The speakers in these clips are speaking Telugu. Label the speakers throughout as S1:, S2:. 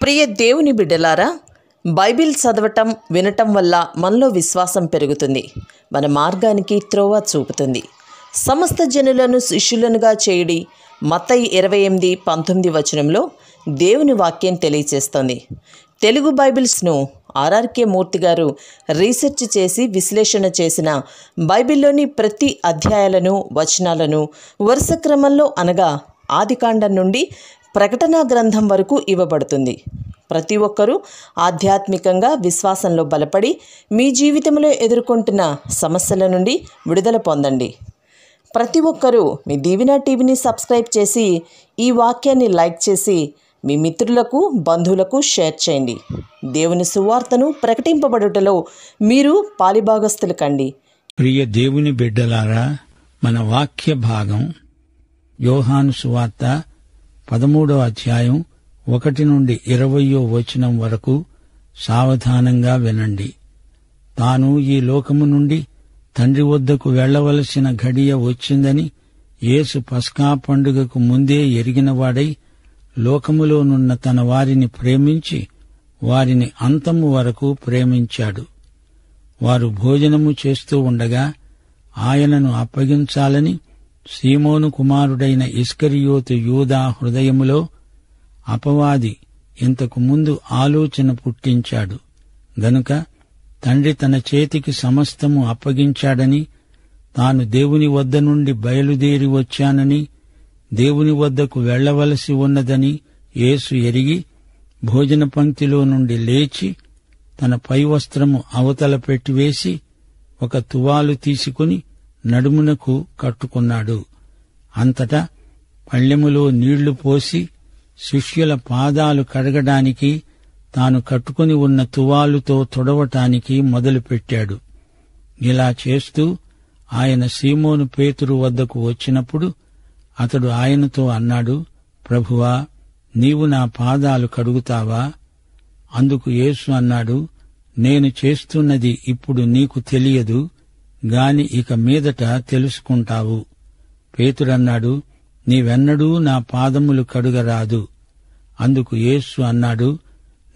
S1: ప్రియ దేవుని బిడ్డలారా, బైబిల్ చదవటం వినటం వల్ల మనలో విశ్వాసం పెరుగుతుంది. మన మార్గానికి త్రోవ చూపుతుంది. సమస్త జనులను శిష్యులనుగా చేయుడి మత్తయి 28:19 వచనంలో దేవుని వాక్యం తెలియచేస్తోంది. తెలుగు బైబిల్స్ను ఆర్ఆర్కే మూర్తి గారు రీసెర్చ్ చేసి విశ్లేషణ చేసిన బైబిల్లోని ప్రతి అధ్యాయాలను వచనాలను వరుస క్రమంలో అనగా ఆదికాండం నుండి ప్రకటనా గ్రంథం వరకు ఇవ్వబడుతుంది. ప్రతి ఒక్కరూ ఆధ్యాత్మికంగా విశ్వాసంలో బలపడి మీ జీవితంలో ఎదుర్కొంటున్న సమస్యల నుండి విడుదల పొందండి. ప్రతి ఒక్కరూ మీ దీవెన టీవీని సబ్స్క్రైబ్ చేసి ఈ వాక్యాన్ని లైక్ చేసి మీ మిత్రులకు బంధువులకు షేర్ చేయండి. దేవుని సువార్తను ప్రకటింపబడుటలో మీరు పాలిభాగస్తులు కండి.
S2: ప్రియ దేవుని బిడ్డలారా, మన వాక్య భాగం యోహాను సువార్త 13వ అధ్యాయం 1 నుండి 20వ వచనం వరకు సావధానంగా వినండి. తాను ఈ లోకము నుండి తండ్రి వద్దకు వెళ్లవలసిన ఘడియ వచ్చిందని యేసు పస్కా పండుగకు ముందే ఎరిగినవాడై లోకములోనున్న తన వారిని ప్రేమించి వారిని అంతము వరకు ప్రేమించాడు. వారు భోజనము చేస్తూ ఉండగా ఆయనను అప్పగించాలని సీమోను కుమారుడైన ఇస్కరియోతు యూదా హృదయములో అపవాది ఇంతకు ముందు ఆలోచన పుట్టించాడు. గనుక తండ్రి తన చేతికి సమస్తము అప్పగించాడని, తాను దేవుని వద్ద నుండి బయలుదేరి వచ్చానని, దేవుని వద్దకు వెళ్లవలసి ఉన్నదని యేసు ఎరిగి భోజన పంక్తిలో నుండి లేచి తన పైవస్త్రము అవతల పెట్టివేసి ఒక తువాలు తీసుకుని నడుమునకు కట్టుకున్నాడు. అంతటా పళ్ళెములో నీళ్లు పోసి శిష్యుల పాదాలు కడగడానికి తాను కట్టుకుని ఉన్న తువాలుతో తుడవటానికి మొదలుపెట్టాడు. ఇలా చేస్తూ ఆయన సీమోను పేతురు వద్దకు వచ్చినప్పుడు అతడు ఆయనతో అన్నాడు, ప్రభువా, నీవు నా పాదాలు కడుగుతావా? అందుకు యేసు అన్నాడు, నేను చేస్తున్నది ఇప్పుడు నీకు తెలియదు గాని ఇక మీదట తెలుసుకుంటావు. పేతురన్నాడు, నీవెన్నడూ నా పాదములు కడుగరాదు. అందుకు యేసు అన్నాడు,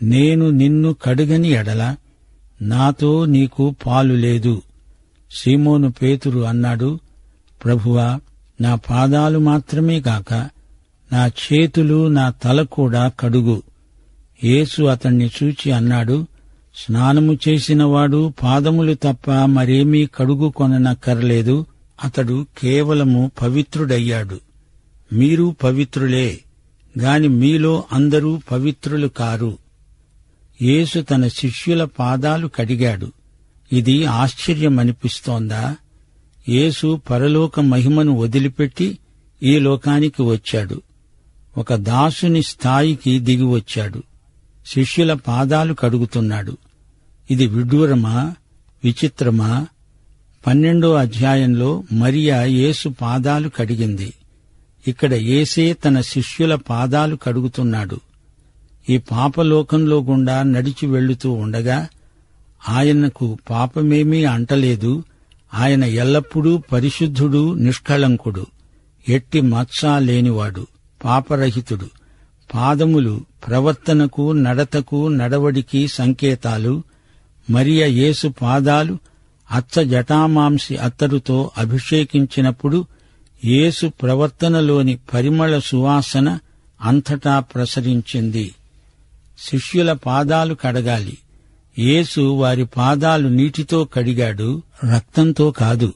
S2: నేను నిన్ను కడుగని ఎడల నాతో నీకు పాలు లేదు. సీమోను పేతురు అన్నాడు, ప్రభువా, నా పాదాలు మాత్రమే కాక నా చేతులు నా తల కూడా కడుగు. యేసు అతణ్ణి చూచి అన్నాడు, స్నానము చేసినవాడు పాదములు తప్ప మరేమీ కడుగుకొననక్కర్లేదు. అతడు కేవలము పవిత్రుడయ్యాడు. మీరు పవిత్రులే గాని మీలో అందరూ పవిత్రులు కారు. యేసు తన శిష్యుల పాదాలు కడిగాడు. ఇది ఆశ్చర్యమనిపిస్తోందా? యేసు పరలోక మహిమను వదిలిపెట్టి ఈ లోకానికి వచ్చాడు. ఒక దాసుని స్థాయికి దిగివచ్చాడు. శిష్యుల పాదాలు కడుగుతున్నాడు. ఇది విడ్డూరమా, విచిత్రమా? 12వ అధ్యాయంలో మరియా యేసు పాదాలు కడిగింది. ఇక్కడ యేసే తన శిష్యుల పాదాలు కడుగుతున్నాడు. ఈ పాపలోకంలో గుండా నడిచి వెళ్లుతూ ఉండగా ఆయనకు పాపమేమీ అంటలేదు. ఆయన ఎల్లప్పుడూ పరిశుద్ధుడు, నిష్కళంకుడు, ఎట్టి మచ్చ లేనివాడు, పాపరహితుడు. పాదములు ప్రవర్తనకు, నడతకు, నడవడికి సంకేతాలు. మరియ యేసు పాదాలు అచ్చ జటామాంసి అత్తరుతో అభిషేకించినప్పుడు యేసు ప్రవర్తనలోని పరిమళ సువాసన అంతటా ప్రసరించింది. శిష్యుల పాదాలు కడగాలి. యేసు వారి పాదాలు నీటితో కడిగాడు, రక్తంతో కాదు.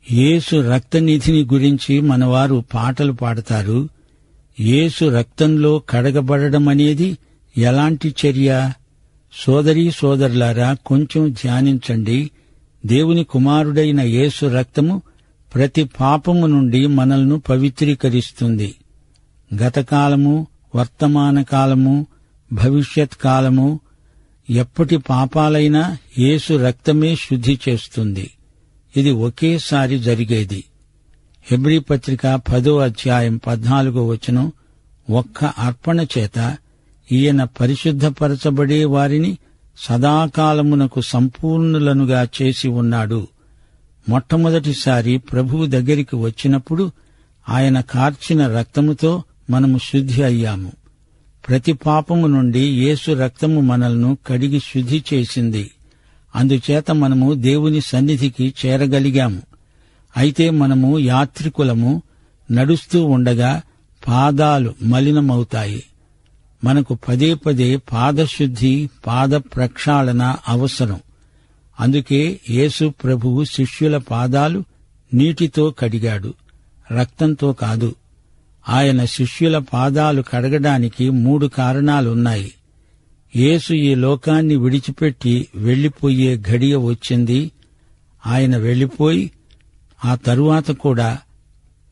S2: యేసు రక్తనిధిని గురించి మనవారు పాటలు పాడతారు. యేసు రక్తంలో కడగబడమనేది ఎలాంటి చర్య? సోదరీ సోదరులారా, కొంచెం ధ్యానించండి. దేవుని కుమారుడైన యేసు రక్తము ప్రతి పాపము నుండి మనల్ని పవిత్రీకరిస్తుంది. గతకాలము, వర్తమాన కాలము, భవిష్యత్ కాలము, ఎప్పటి పాపాలైనా యేసు రక్తమే శుద్ధి చేస్తుంది. ఇది ఒకేసారి జరిగేది. హెబ్రీ పత్రిక 10వ అధ్యాయం 14వ వచనం, ఒక్క అర్పణ చేత ఈయన పరిశుద్ధపరచబడే వారిని సదాకాలమునకు సంపూర్ణులనుగా చేసి ఉన్నాడు. మొట్టమొదటిసారి ప్రభువు దగ్గరికి వచ్చినప్పుడు ఆయన కార్చిన రక్తముతో మనము శుద్ధి అయ్యాము. ప్రతి పాపము నుండి యేసు రక్తము మనల్ని కడిగి శుద్ధి చేసింది. అందుచేత మనము దేవుని సన్నిధికి చేరగలిగాము. అయితే మనము యాత్రికులము, నడుస్తూ ఉండగా పాదాలు మలినమవుతాయి. మనకు పదే పదే పాదశుద్ధి, పాద ప్రక్షాళన అవసరం. అందుకే యేసు ప్రభువు శిష్యుల పాదాలు నీటితో కడిగాడు, రక్తంతో కాదు. ఆయన శిష్యుల పాదాలు కడగడానికి 3 కారణాలున్నాయి. యేసు ఈ లోకాన్ని విడిచిపెట్టి వెళ్లిపోయే ఘడియ వచ్చింది. ఆయన వెళ్లిపోయి ఆ తరువాత కూడా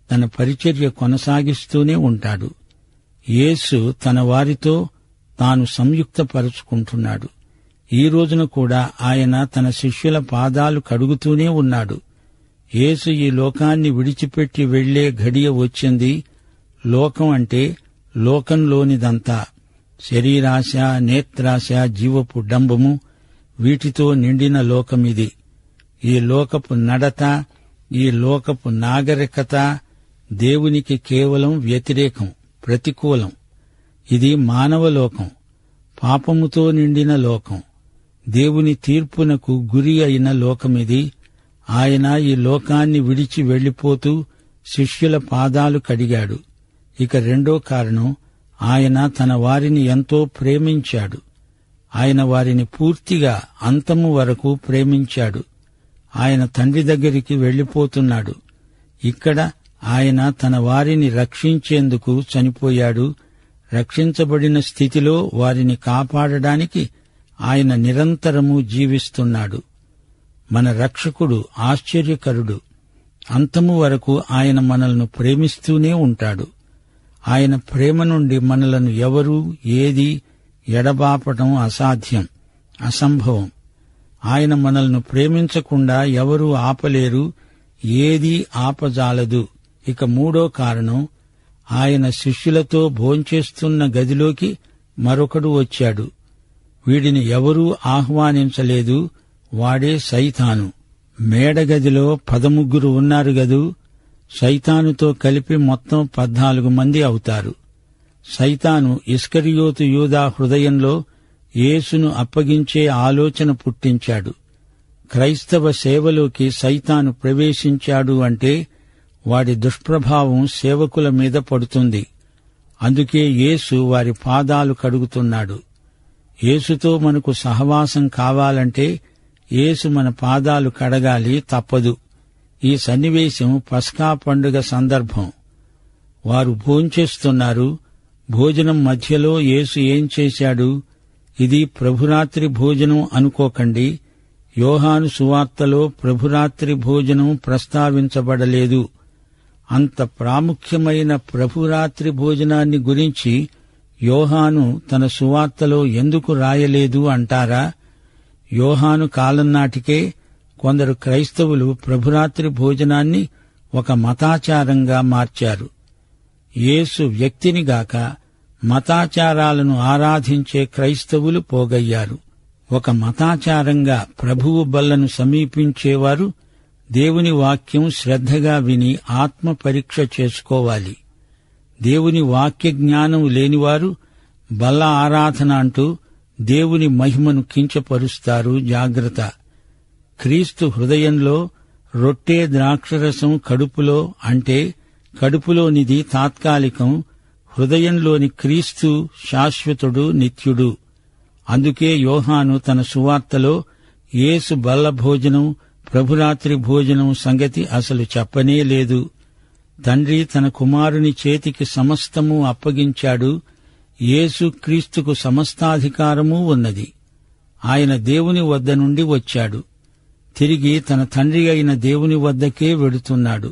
S2: తన పరిచర్య కొనసాగిస్తూనే ఉంటాడు. యేసు తన వారితో తాను సంయుక్తపరుచుకుంటున్నాడు. ఈ రోజున కూడా ఆయన తన శిష్యుల పాదాలు కడుగుతూనే ఉన్నాడు. యేసు ఈ లోకాన్ని విడిచిపెట్టి వెళ్లే ఘడియ వచ్చింది. లోకం అంటే లోకంలోనిదంతా శరీరాశ, నేత్రాశ, జీవపు డంబము, వీటితో నిండిన లోకమిది. ఈ లోకపు నడత, ఈ లోకపు నాగరికత దేవునికి కేవలం వ్యతిరేకం, ప్రతికూలం. ఇది మానవలోకం, పాపముతో నిండిన లోకం, దేవుని తీర్పునకు గురి అయిన లోకమిది. ఆయన ఈ లోకాన్ని విడిచి వెళ్లిపోతూ శిష్యుల పాదాలు కడిగాడు. ఇక రెండో కారణం, ఆయన తన వారిని ఎంతో ప్రేమించాడు. ఆయన వారిని పూర్తిగా అంతము వరకు ప్రేమించాడు. ఆయన తండ్రి దగ్గరికి వెళ్లిపోతున్నాడు. ఇక్కడ ఆయన తన వారిని రక్షించేందుకు చనిపోయాడు. రక్షించబడిన స్థితిలో వారిని కాపాడడానికి ఆయన నిరంతరము జీవిస్తున్నాడు. మన రక్షకుడు ఆశ్చర్యకరుడు. అంతము వరకు ఆయన మనల్ని ప్రేమిస్తూనే ఉంటాడు. ఆయన ప్రేమ నుండి మనలను ఎవరూ ఏది ఎడబాపటం అసాధ్యం, అసంభవం. ఆయన మనల్ని ప్రేమించకుండా ఎవరూ ఆపలేరు, ఏదీ ఆపజాలదు. ఇక మూడో కారణం, ఆయన శిష్యులతో భోంచేస్తున్న గదిలోకి మరొకడు వచ్చాడు. వీడిని ఎవరూ ఆహ్వానించలేదు. వాడే సైతాను. మేడగదిలో 13 ఉన్నారు గదూ. సైతానుతో కలిపి మొత్తం 14 మంది అవుతారు. సైతాను ఇస్కరియోతు యూదా హృదయంలో యేసును అప్పగించే ఆలోచన పుట్టించాడు. క్రైస్తవ సేవలోకి సైతాను ప్రవేశించాడు అంటే వాడి దుష్ప్రభావం సేవకుల మీద పడుతుంది. అందుకే యేసు వారి పాదాలు కడుగుతున్నాడు. యేసుతో మనకు సహవాసం కావాలంటే యేసు మన పాదాలు కడగాలి, తప్పదు. ఈ సన్నివేశం పస్కా పండుగ సందర్భం. వారు భోంచేస్తున్నారు. భోజనం మధ్యలో యేసు ఏం చేశాడు? ఇది ప్రభురాత్రి భోజనం అనుకోకండి. యోహాను సువార్తలో ప్రభురాత్రి భోజనం ప్రస్తావించబడలేదు. అంత ప్రాముఖ్యమైన ప్రభురాత్రి భోజనాన్ని గురించి యోహాను తన సువార్తలో ఎందుకు రాయలేదు అంటారా? యోహాను కాలం నాటికే కొందరు క్రైస్తవులు ప్రభురాత్రి భోజనాన్ని ఒక మతాచారంగా మార్చారు. యేసు వ్యక్తినిగాక మతాచారాలను ఆరాధించే క్రైస్తవులు పోగయ్యారు. ఒక మతాచారంగా ప్రభువు బల్లను సమీపించేవారు దేవుని వాక్యం శ్రద్ధగా విని ఆత్మ పరీక్ష చేసుకోవాలి. దేవుని వాక్య జ్ఞానం లేనివారు బల్ల ఆరాధన అంటూ దేవుని మహిమను కించపరుస్తారు. జాగ్రత్త. క్రీస్తు హృదయంలో రొట్టె ద్రాక్షరసం కడుపులో అంటే కడుపులోనిది తాత్కాలికం, హృదయంలోని క్రీస్తు శాశ్వతుడు, నిత్యుడు. అందుకే యోహాను తన సువార్తలో యేసు బల్ల భోజనం, ప్రభురాత్రి భోజనం సంగతి అసలు చెప్పనే లేదు. తండ్రి తన కుమారుని చేతికి సమస్తము అప్పగించాడు. యేసు క్రీస్తుకు సమస్తాధికారమూ ఉన్నది. ఆయన దేవుని వద్ద నుండి వచ్చాడు. తిరిగి తన తండ్రి అయిన దేవుని వద్దకే వెడుతున్నాడు.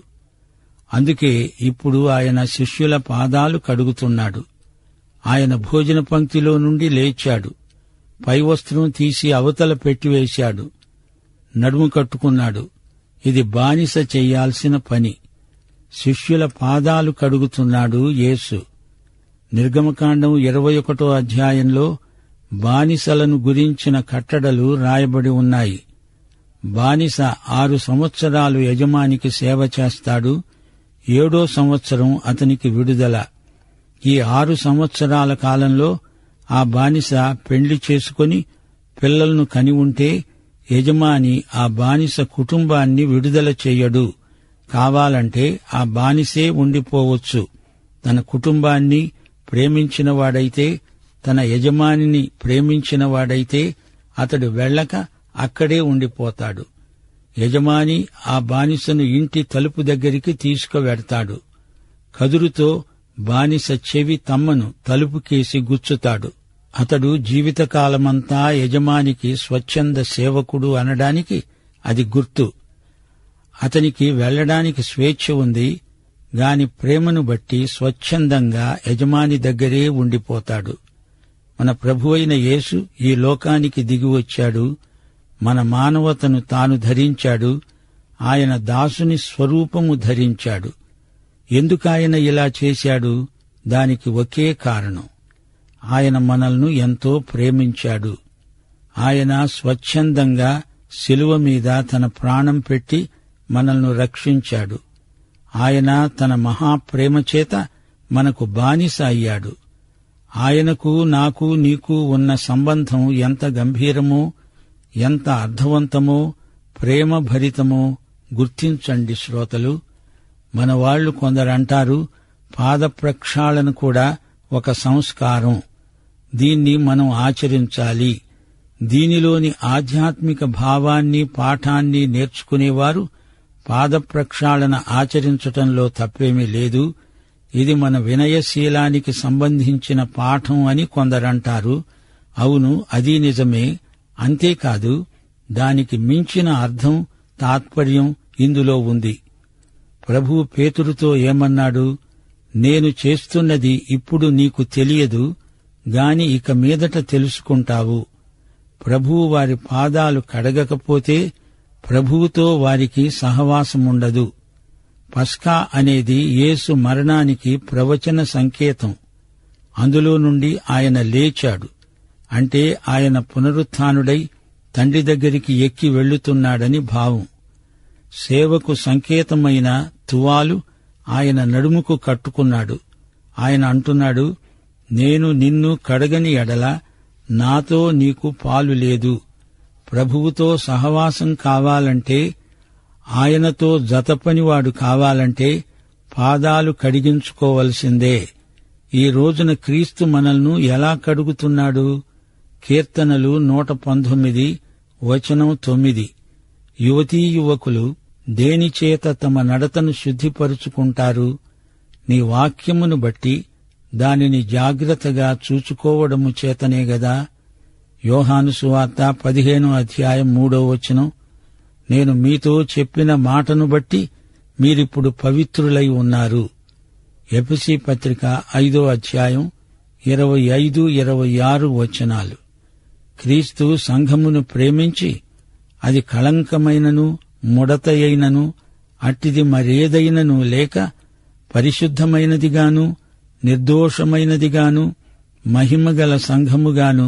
S2: అందుకే ఇప్పుడు ఆయన శిష్యుల పాదాలు కడుగుతున్నాడు. ఆయన భోజన పంక్తిలో నుండి లేచాడు. పైవస్త్రం తీసి అవతల పెట్టివేశాడు. నడుము కట్టుకున్నాడు. ఇది బానిస చెయ్యాల్సిన పని. శిష్యుల పాదాలు కడుగుతున్నాడు యేసు. నిర్గమకాండం 21వ అధ్యాయంలో బానిసలను గురించిన కట్టడలు రాయబడి ఉన్నాయి. బానిస 6 సంవత్సరాలు యజమానికి సేవ చేస్తాడు. 7వ సంవత్సరం అతనికి విడుదల. ఈ 6 సంవత్సరాల కాలంలో ఆ బానిస పెండ్లి చేసుకుని పిల్లలను కని ఉంటే యజమాని ఆ బానిస కుటుంబాన్ని విడుదల చెయ్యడు. కావాలంటే ఆ బానిసే ఉండిపోవచ్చు. తన కుటుంబాన్ని ప్రేమించినవాడైతే, తన యజమానిని ప్రేమించినవాడైతే అతడు వెళ్ళక అక్కడే ఉండిపోతాడు. యజమాని ఆ బానిసను ఇంటి తలుపు దగ్గరికి తీసుకువెడతాడు. కదురుతో బానిస చెవి తమ్మను తలుపుకేసి గుచ్చుతాడు. అతడు జీవితకాలమంతా యజమానికి స్వచ్ఛంద సేవకుడు అనడానికి అది గుర్తు. అతనికి వెళ్లడానికి స్వేచ్ఛ ఉంది గాని ప్రేమను బట్టి స్వచ్ఛందంగా యజమాని దగ్గరే ఉండిపోతాడు. మన ప్రభువైన యేసు ఈ లోకానికి దిగివచ్చాడు. మన మానవతను తాను ధరించాడు. ఆయన దాసుని స్వరూపము ధరించాడు. ఎందుకాయన ఇలా చేశాడు? దానికి ఒకే కారణం. ఆయన మనల్ని ఎంతో ప్రేమించాడు. ఆయన స్వచ్ఛందంగా శిలువ మీద తన ప్రాణం పెట్టి మనల్ని రక్షించాడు. ఆయన తన మహాప్రేమచేత మనకు బానిస అయ్యాడు. ఆయనకు, నాకు, నీకు ఉన్న సంబంధం ఎంత గంభీరమో, ఎంత అర్థవంతమో, ప్రేమభరితమో గుర్తించండి శ్రోతలు. మనవాళ్లు కొందరంటారు, పాదప్రక్షాళన కూడా ఒక సంస్కారం, దీన్ని మనం ఆచరించాలి. దీనిలోని ఆధ్యాత్మిక భావాన్ని, పాఠాన్ని నేర్చుకునేవారు పాదప్రక్షాళన ఆచరించటంలో తప్పేమీ లేదు. ఇది మన వినయశీలానికి సంబంధించిన పాఠం అని కొందరంటారు. అవును, అది నిజమే. అంతేకాదు, దానికి మించిన అర్థం, తాత్పర్యం ఇందులో ఉంది. ప్రభువు పేతురుతో ఏమన్నాడు? నేను చేస్తున్నది ఇప్పుడు నీకు తెలియదు గాని ఇక మీదట తెలుసుకుంటావు. ప్రభువు వారి పాదాలు కడగకపోతే ప్రభువుతో వారికి సహవాసముండదు. పస్కా అనేది యేసు మరణానికి ప్రవచన సంకేతం. అందులో నుండి ఆయన లేచాడు, అంటే ఆయన పునరుత్థానుడై తండ్రి దగ్గరికి ఎక్కి వెళ్లుతున్నాడని భావం. సేవకు సంకేతమైన తువాలు ఆయన నడుముకు కట్టుకున్నాడు. ఆయన అంటున్నాడు, నేను నిన్ను కడగని ఎడల నాతో నీకు పాలు లేదు. ప్రభువుతో సహవాసం కావాలంటే, ఆయనతో జతపనివాడు కావాలంటే పాదాలు కడిగించుకోవలసిందే. ఈ రోజున క్రీస్తు మనల్ని ఎలా కడుగుతున్నాడు? కీర్తనలు 119 వచనం 9. యువతీ యువకులు దేనిచేత తమ నడతను శుద్ధిపరుచుకుంటారు? నీ వాక్యమును బట్టి దానిని జాగ్రత్తగా చూచుకోవడము చేతనే గదా. యోహాను సువార్త 15:3 నేను మీతో చెప్పిన మాటను బట్టి మీరిప్పుడు పవిత్రులై ఉన్నారు. ఎఫెసీ పత్రిక 5:25-26 క్రీస్తు సంఘమును ప్రేమించి అది కళంకమైనను ముడతయైనను అట్టిది మరేదైనను లేక పరిశుద్ధమైనదిగాను నిర్దోషమైనదిగాను మహిమగల సంఘముగాను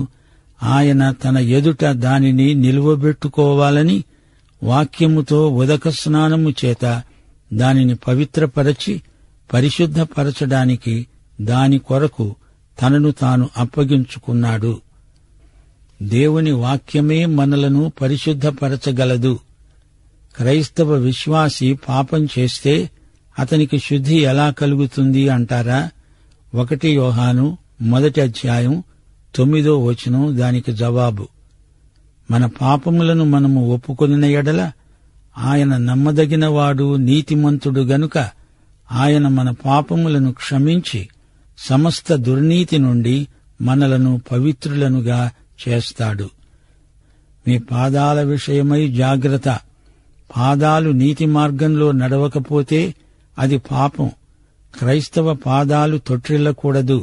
S2: ఆయన తన ఎదుట దానిని నిలువబెట్టుకోవాలని వాక్యముతో ఉదక స్నానము చేత దానిని పవిత్రపరచి పరిశుద్ధపరచడానికి దాని కొరకు తనను తాను అప్పగించుకున్నాడు. దేవుని వాక్యమే మనలను పరిశుద్ధపరచగలదు. క్రైస్తవ విశ్వాసి పాపం చేస్తే అతనికి శుద్ధి ఎలా కలుగుతుంది అంటారా? 1 యోహాను 1:9 దానికి జవాబు. మన పాపములను మనము ఒప్పుకొనిన ఎడల ఆయన నమ్మదగినవాడు, నీతిమంతుడు గనుక ఆయన మన పాపములను క్షమించి సమస్త దుర్నీతి నుండి మనలను పవిత్రులనుగా చేస్తాడు. మీ పాదాల విషయమై జాగ్రత్త. పాదాలు నీతి మార్గంలో నడవకపోతే అది పాపం. క్రైస్తవ పాదాలు తొట్టిల్లకూడదు.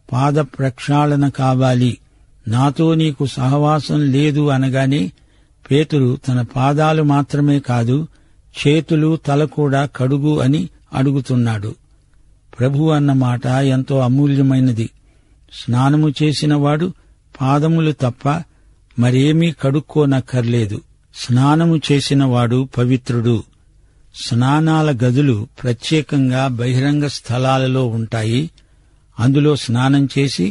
S2: పాద ప్రక్షాళన కావాలి. నాతో నీకు సహవాసం లేదు అనగానే పేతురు తన పాదాలు మాత్రమే కాదు, చేతులు, తల కూడా కడుగు అని అడుగుతున్నాడు. ప్రభు అన్న మాట ఎంతో అమూల్యమైనది. స్నానము చేసినవాడు పాదములు తప్ప మరేమీ కడుక్కోనక్కర్లేదు. స్నానము చేసినవాడు పవిత్రుడు. స్నానాల గదులు ప్రత్యేకంగా బహిరంగ స్థలాలలో ఉంటాయి. అందులో స్నానం చేసి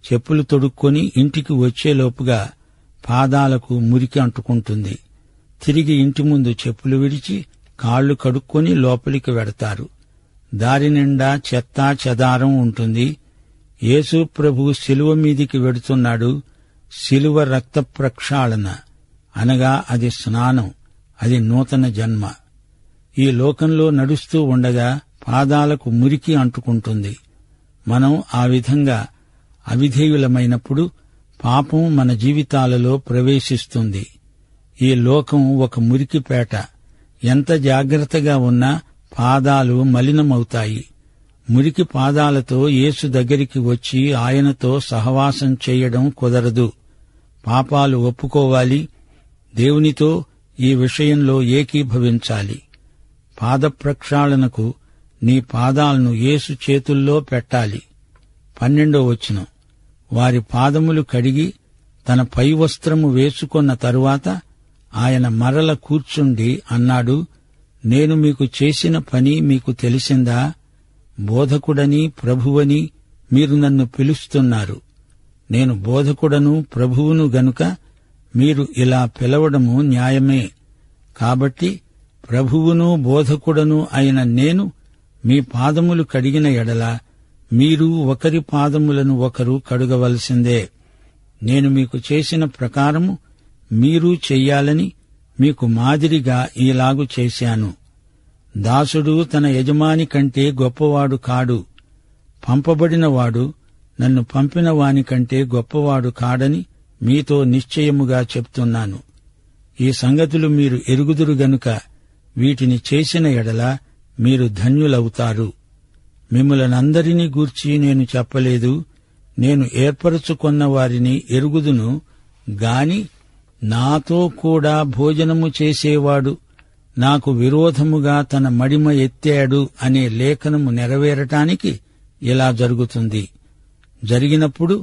S2: చెప్పులు తొడుక్కొని ఇంటికి వచ్చేలోపుగా పాదాలకు మురికి అంటుకుంటుంది. తిరిగి ఇంటి ముందు చెప్పులు విడిచి కాళ్లు కడుక్కొని లోపలికి వెడతారు. దారి నిండా చెత్తా చెదారం ఉంటుంది. యేసు ప్రభువు శిలువ మీదికి వెడుతున్నాడు. శిలువ రక్త ప్రక్షాళన అనగా అది స్నానం, అది నూతన జన్మ. ఈ లోకంలో నడుస్తూ ఉండగా పాదాలకు మురికి అంటుకుంటుంది. మనం ఆ విధంగా అవిధేయులమైనప్పుడు పాపం మన జీవితాలలో ప్రవేశిస్తుంది. ఈ లోకం ఒక మురికిపేట. ఎంత జాగ్రత్తగా ఉన్నా పాదాలు మలినమవుతాయి. మురికి పాదాలతో యేసు దగ్గరికి వచ్చి ఆయనతో సహవాసం చేయడం కుదరదు. పాపాలు ఒప్పుకోవాలి. దేవునితో ఈ విషయంలో ఏకీభవించాలి. పాదప్రక్షాళనకు నీ పాదాలను యేసు చేతుల్లో పెట్టాలి. 12వ వచనం, వారి పాదములు కడిగి తన పై వస్త్రము వేసుకొన్న తరువాత ఆయన మరల కూర్చుండి అన్నాడు, నేను మీకు చేసిన పని మీకు తెలిసిందా? బోధకుడని ప్రభువని మీరు నన్ను పిలుస్తున్నారు. నేను బోధకుడను ప్రభువును గనుక మీరు ఇలా పిలవడము న్యాయమే. కాబట్టి ప్రభువును బోధకుడను అయిన నేను మీ పాదములు కడిగిన ఎడల మీరు ఒకరి పాదములను ఒకరు కడుగవలసిందే. నేను మీకు చేసిన ప్రకారము మీరు చెయ్యాలని మీకు మాదిరిగా ఈలాగు చేశాను. దాసుడు తన యజమాని కంటే గొప్పవాడు కాడు. పంపబడినవాడు నన్ను పంపిన వానికంటే గొప్పవాడు కాడని మీతో నిశ్చయముగా చెప్తున్నాను. ఈ సంగతులు మీరు ఎరుగుదురు గనుక వీటిని చేసిన ఎడల మీరు ధన్యులవుతారు. మిమ్ములనందరినీ గూర్చి నేను చెప్పలేదు. నేను ఏర్పరచుకొన్న వారిని ఎరుగుదును గాని నాతో కూడా భోజనము చేసేవాడు నాకు విరోధముగా తన మడిమ ఎత్తాడు అనే లేఖనము నెరవేరటానికి ఇలా జరుగుతుంది. జరిగినప్పుడు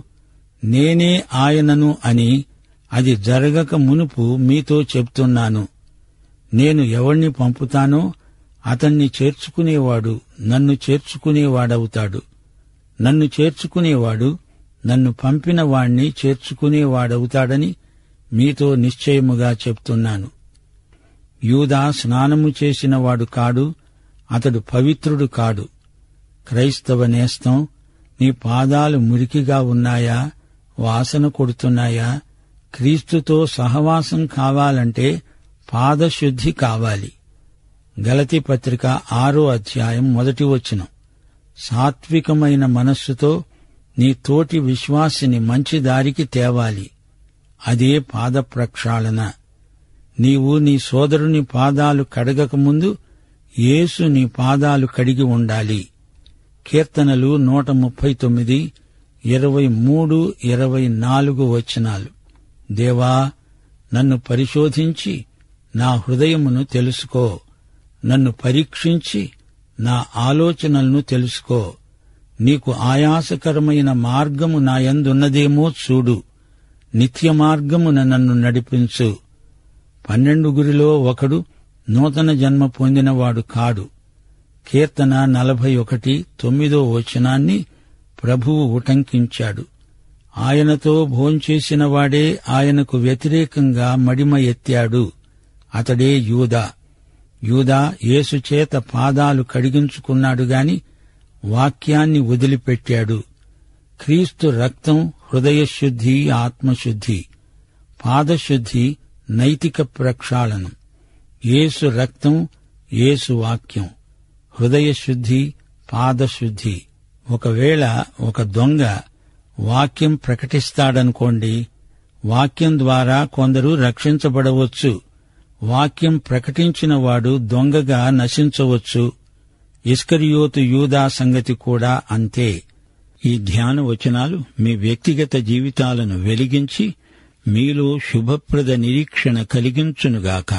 S2: నేనే ఆయనను అని అది జరగక మునుపు మీతో చెప్తున్నాను. నేను ఎవణ్ణి పంపుతానో అతన్ని చేర్చుకునేవాడు నన్ను చేర్చుకునేవాడవుతాడు. నన్ను చేర్చుకునేవాడు నన్ను పంపిన వాణ్ణి చేర్చుకునేవాడవుతాడని మీతో నిశ్చయముగా చెప్తున్నాను. యూదా స్నానము చేసినవాడు కాడు, అతడు పవిత్రుడు కాడు. క్రైస్తవ నేస్తం, నీ పాదాలు మురికిగా ఉన్నాయా? వాసన కొడుతున్నాయా? క్రీస్తుతో సహవాసం కావాలంటే పాదశుద్ధి కావాలి. గలతీ పత్రిక 6వ అధ్యాయం 1వ వచనం, సాత్వికమైన మనస్సుతో నీ తోటి విశ్వాసిని మంచి దారికి తేవాలి. అదే పాద ప్రక్షాళన. నీవు నీ సోదరుని పాదాలు కడగకముందు యేసు నీ పాదాలు కడిగి ఉండాలి. కీర్తనలు 139, 23, 24 వచనాలు. దేవా, నన్ను పరిశోధించి నా హృదయమును తెలుసుకో. నన్ను పరీక్షించి నా ఆలోచనలను తెలుసుకో. నీకు ఆయాసకరమైన మార్గము నాయందున్నదేమో చూడు. నిత్య మార్గమున నన్ను నడిపించు. 12 ఒకడు నూతన జన్మ పొందినవాడు కాడు. కీర్తన 41, 9 వచనాన్ని ప్రభువు ఉటంకించాడు. ఆయనతో భోంచేసిన వాడే ఆయనకు వ్యతిరేకంగా మడిమ ఎత్తాడు. అతడే యూదా. యూదా యేసుచేత పాదాలు కడిగించుకున్నాడు గాని వాక్యాన్ని వదిలిపెట్టాడు. క్రీస్తు రక్తం హృదయశుద్ధి, ఆత్మశుద్ధి. పాదశుద్ధి నైతిక ప్రక్షాళనం. యేసు రక్తం, యేసు వాక్యం. హృదయశుద్ధి, పాదశుద్ధి. ఒకవేళ ఒక దొంగ వాక్యం ప్రకటిస్తాడనుకోండి, వాక్యం ద్వారా కొందరు రక్షించబడవచ్చు. వాక్యం ప్రకటించిన వాడు దొంగగా నశించవచ్చు. ఇస్కరియోతు యూదా సంగతి కూడా అంతే. ఈ ధ్యాన వచనాలు మీ వ్యక్తిగత జీవితాలను వెలిగించి మీలో శుభప్రద నిరీక్షణ కలిగించునుగాక.